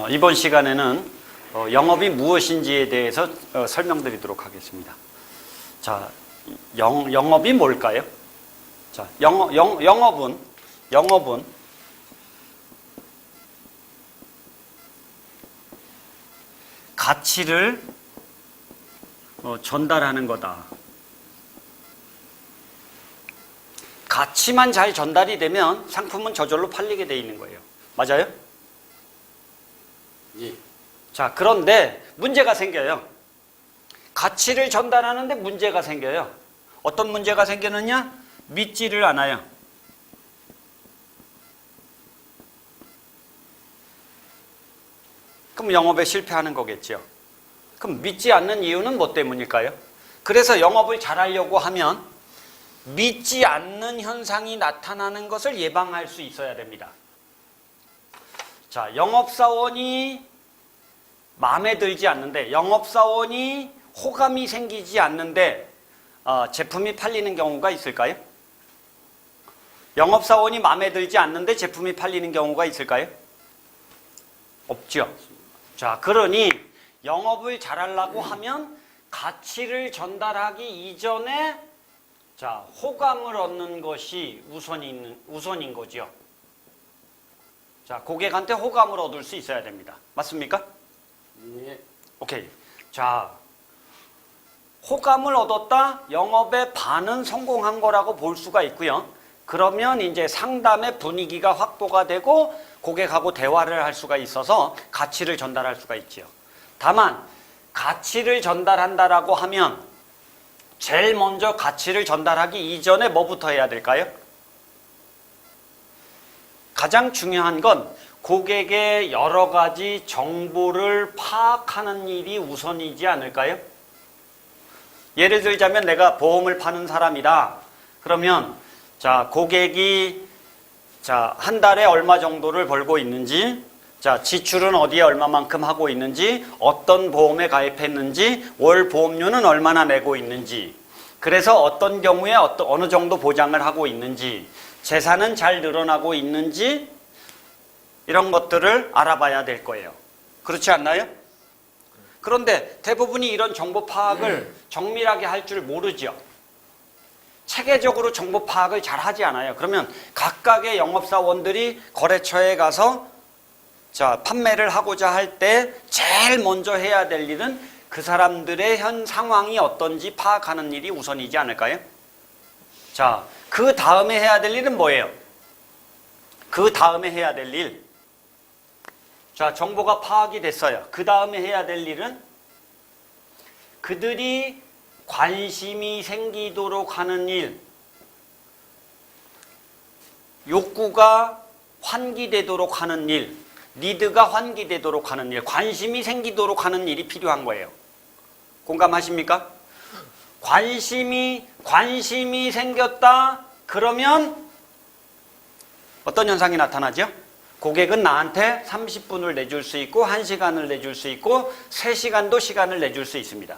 이번 시간에는 영업이 무엇인지에 대해서 설명드리도록 하겠습니다. 자, 영업이 뭘까요? 자, 영업은 가치를 전달하는 거다. 가치만 잘 전달이 되면 상품은 저절로 팔리게 돼 있는 거예요. 맞아요? 예. 자, 그런데 문제가 생겨요. 가치를 전달하는데 문제가 생겨요. 어떤 문제가 생기느냐? 믿지를 않아요. 그럼 영업에 실패하는 거겠죠. 그럼 믿지 않는 이유는 뭐 때문일까요? 그래서 영업을 잘하려고 하면 믿지 않는 현상이 나타나는 것을 예방할 수 있어야 됩니다. 자, 영업사원이 마음에 들지 않는데, 영업사원이 호감이 생기지 않는데 제품이 팔리는 경우가 있을까요? 영업사원이 마음에 들지 않는데 제품이 팔리는 경우가 있을까요? 없죠. 자, 그러니 영업을 잘하려고 하면 가치를 전달하기 이전에 자, 호감을 얻는 것이 우선인 거죠. 자, 고객한테 호감을 얻을 수 있어야 됩니다. 맞습니까? 예. 오케이. 자, 호감을 얻었다. 영업의 반은 성공한 거라고 볼 수가 있고요. 그러면 이제 상담의 분위기가 확보가 되고 고객하고 대화를 할 수가 있어서 가치를 전달할 수가 있지요. 다만 가치를 전달한다라고 하면 제일 먼저 가치를 전달하기 이전에 뭐부터 해야 될까요? 가장 중요한 건 고객의 여러 가지 정보를 파악하는 일이 우선이지 않을까요? 예를 들자면 내가 보험을 파는 사람이다. 그러면 자, 고객이 자, 한 달에 얼마 정도를 벌고 있는지, 자, 지출은 어디에 얼마만큼 하고 있는지, 어떤 보험에 가입했는지, 월 보험료는 얼마나 내고 있는지, 그래서 어떤 경우에 어느 정도 보장을 하고 있는지, 재산은 잘 늘어나고 있는지, 이런 것들을 알아봐야 될 거예요. 그렇지 않나요? 그런데 대부분이 이런 정보 파악을 정밀하게 할 줄 모르죠. 체계적으로 정보 파악을 잘 하지 않아요. 그러면 각각의 영업사원들이 거래처에 가서 자, 판매를 하고자 할 때 제일 먼저 해야 될 일은 그 사람들의 현 상황이 어떤지 파악하는 일이 우선이지 않을까요? 자, 그 다음에 해야 될 일은 뭐예요? 그 다음에 해야 될 일. 자, 정보가 파악이 됐어요. 그 다음에 해야 될 일은 그들이 관심이 생기도록 하는 일, 욕구가 환기되도록 하는 일, 니드가 환기되도록 하는 일, 관심이 생기도록 하는 일이 필요한 거예요. 공감하십니까? 관심이 생겼다. 그러면 어떤 현상이 나타나죠? 고객은 나한테 30분을 내줄 수 있고 1시간을 내줄 수 있고 3시간도 시간을 내줄 수 있습니다.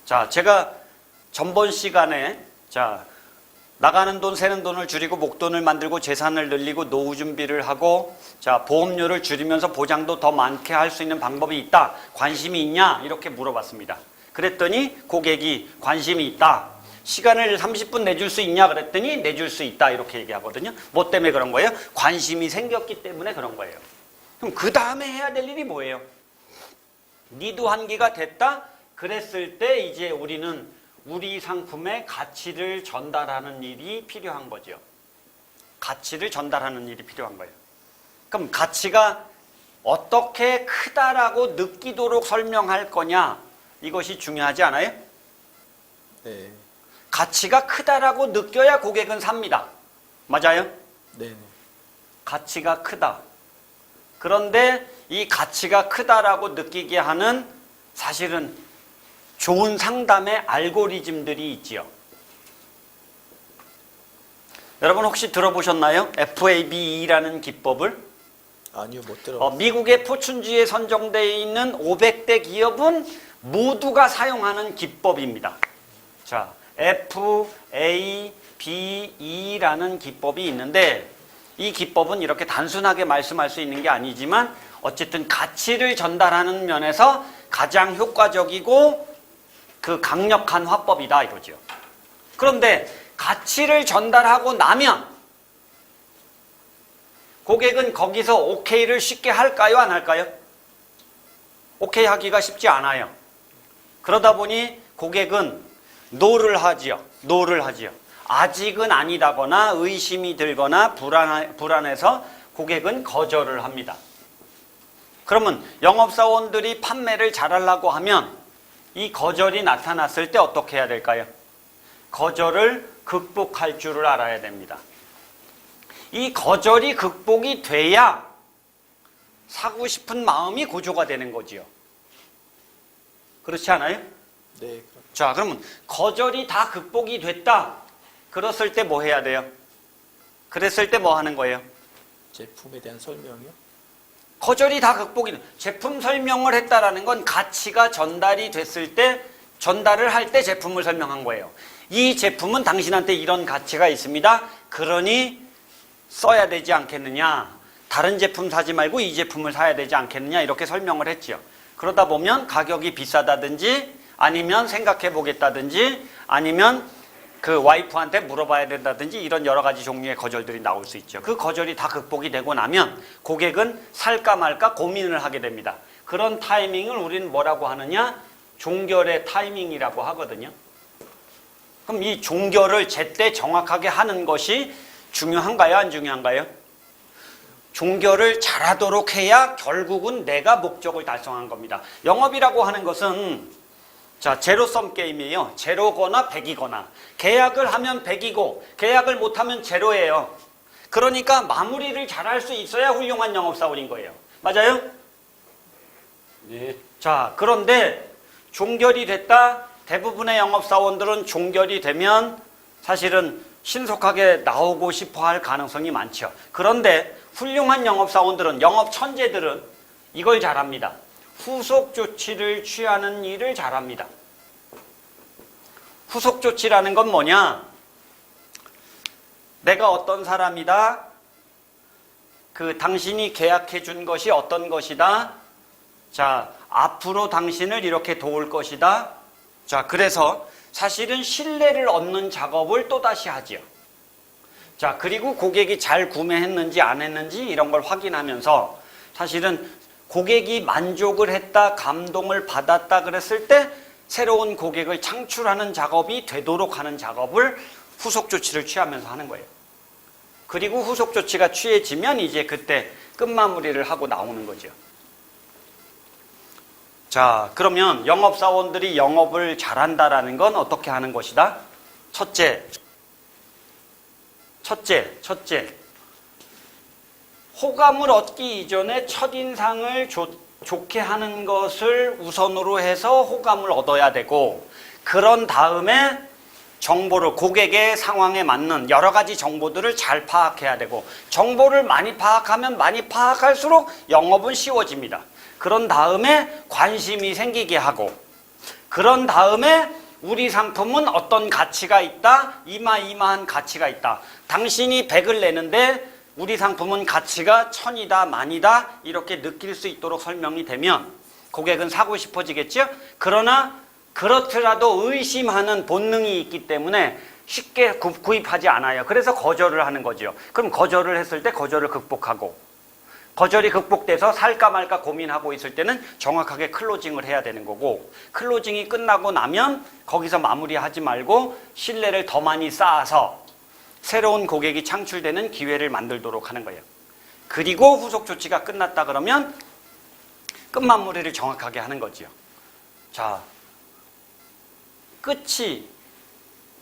자, 제가 전번 시간에 자, 나가는 돈, 새는 돈을 줄이고 목돈을 만들고 재산을 늘리고 노후 준비를 하고 자, 보험료를 줄이면서 보장도 더 많게 할 수 있는 방법이 있다. 관심이 있냐? 이렇게 물어봤습니다. 그랬더니 고객이 관심이 있다. 시간을 30분 내줄 수 있냐? 그랬더니 내줄 수 있다. 이렇게 얘기하거든요. 뭐 때문에 그런 거예요? 관심이 생겼기 때문에 그런 거예요. 그럼 그 다음에 해야 될 일이 뭐예요? 니드 환기가 됐다? 그랬을 때 이제 우리는 우리 상품의 가치를 전달하는 일이 필요한 거죠. 가치를 전달하는 일이 필요한 거예요. 그럼 가치가 어떻게 크다라고 느끼도록 설명할 거냐? 이것이 중요하지 않아요? 네. 가치가 크다라고 느껴야 고객은 삽니다. 맞아요? 네. 가치가 크다. 그런데 이 가치가 크다라고 느끼게 하는 사실은 좋은 상담의 알고리즘들이 있지요. 여러분 혹시 들어보셨나요? FABE라는 기법을? 아니요, 못 들어봤어요. 미국의 포춘지에 선정되어 있는 500대 기업은 모두가 사용하는 기법입니다. 자, FABE라는 기법이 있는데 이 기법은 이렇게 단순하게 말씀할 수 있는 게 아니지만 어쨌든 가치를 전달하는 면에서 가장 효과적이고 그 강력한 화법이다 이거죠. 그런데 가치를 전달하고 나면 고객은 거기서 오케이를 쉽게 할까요? 안 할까요? 오케이 하기가 쉽지 않아요. 그러다 보니 고객은 노를 하지요. 아직은 아니다거나 의심이 들거나 불안해서 고객은 거절을 합니다. 그러면 영업사원들이 판매를 잘하려고 하면 이 거절이 나타났을 때 어떻게 해야 될까요? 거절을 극복할 줄을 알아야 됩니다. 이 거절이 극복이 돼야 사고 싶은 마음이 고조가 되는 거지요. 그렇지 않아요? 네. 자, 그러면 거절이 다 극복이 됐다. 그랬을 때 뭐 해야 돼요? 그랬을 때 뭐 하는 거예요? 제품에 대한 설명이요? 거절이 다 극복이 돼. 제품 설명을 했다라는 건 가치가 전달이 됐을 때, 전달을 할 때 제품을 설명한 거예요. 이 제품은 당신한테 이런 가치가 있습니다. 그러니 써야 되지 않겠느냐. 다른 제품 사지 말고 이 제품을 사야 되지 않겠느냐. 이렇게 설명을 했죠. 그러다 보면 가격이 비싸다든지 아니면 생각해 보겠다든지 아니면 그 와이프한테 물어봐야 된다든지 이런 여러 가지 종류의 거절들이 나올 수 있죠. 그 거절이 다 극복이 되고 나면 고객은 살까 말까 고민을 하게 됩니다. 그런 타이밍을 우리는 뭐라고 하느냐? 종결의 타이밍이라고 하거든요. 그럼 이 종결을 제때 정확하게 하는 것이 중요한가요? 안 중요한가요? 종결을 잘하도록 해야 결국은 내가 목적을 달성한 겁니다. 영업이라고 하는 것은 자, 제로섬 게임이에요. 제로거나 100이거나. 계약을 하면 100이고 계약을 못하면 제로예요. 그러니까 마무리를 잘할 수 있어야 훌륭한 영업사원인 거예요. 맞아요? 네. 자, 그런데 종결이 됐다. 대부분의 영업사원들은 종결이 되면 사실은 신속하게 나오고 싶어 할 가능성이 많죠. 그런데 훌륭한 영업사원들은, 영업 천재들은 이걸 잘합니다. 후속 조치를 취하는 일을 잘합니다. 후속 조치라는 건 뭐냐? 내가 어떤 사람이다. 그 당신이 계약해 준 것이 어떤 것이다. 자, 앞으로 당신을 이렇게 도울 것이다. 자, 그래서 사실은 신뢰를 얻는 작업을 또다시 하지요. 자, 그리고 고객이 잘 구매했는지 안 했는지 이런 걸 확인하면서 사실은 고객이 만족을 했다, 감동을 받았다 그랬을 때 새로운 고객을 창출하는 작업이 되도록 하는 작업을 후속 조치를 취하면서 하는 거예요. 그리고 후속 조치가 취해지면 이제 그때 끝마무리를 하고 나오는 거죠. 자, 그러면 영업사원들이 영업을 잘한다라는 건 어떻게 하는 것이다? 첫째. 호감을 얻기 이전에 첫인상을 좋게 하는 것을 우선으로 해서 호감을 얻어야 되고, 그런 다음에 정보를, 고객의 상황에 맞는 여러 가지 정보들을 잘 파악해야 되고, 정보를 많이 파악하면 많이 파악할수록 영업은 쉬워집니다. 그런 다음에 관심이 생기게 하고, 그런 다음에 우리 상품은 어떤 가치가 있다, 이마이마한 가치가 있다. 당신이 100을 내는데 우리 상품은 가치가 1000이다, 10,000이다 이렇게 느낄 수 있도록 설명이 되면 고객은 사고 싶어지겠죠? 그러나 그렇더라도 의심하는 본능이 있기 때문에 쉽게 구입하지 않아요. 그래서 거절을 하는 거죠. 그럼 거절을 했을 때 거절을 극복하고, 거절이 극복돼서 살까 말까 고민하고 있을 때는 정확하게 클로징을 해야 되는 거고, 클로징이 끝나고 나면 거기서 마무리하지 말고 신뢰를 더 많이 쌓아서 새로운 고객이 창출되는 기회를 만들도록 하는 거예요. 그리고 후속 조치가 끝났다 그러면 끝마무리를 정확하게 하는 거죠. 자, 끝이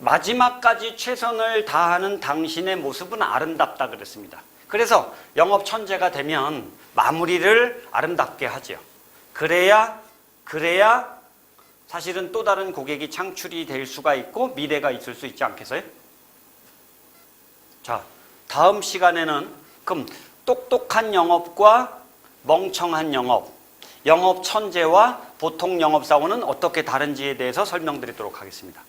마지막까지 최선을 다하는 당신의 모습은 아름답다 그랬습니다. 그래서 영업 천재가 되면 마무리를 아름답게 하죠. 그래야 사실은 또 다른 고객이 창출이 될 수가 있고 미래가 있을 수 있지 않겠어요? 자, 다음 시간에는 그럼 똑똑한 영업과 멍청한 영업, 영업 천재와 보통 영업사원은 어떻게 다른지에 대해서 설명드리도록 하겠습니다.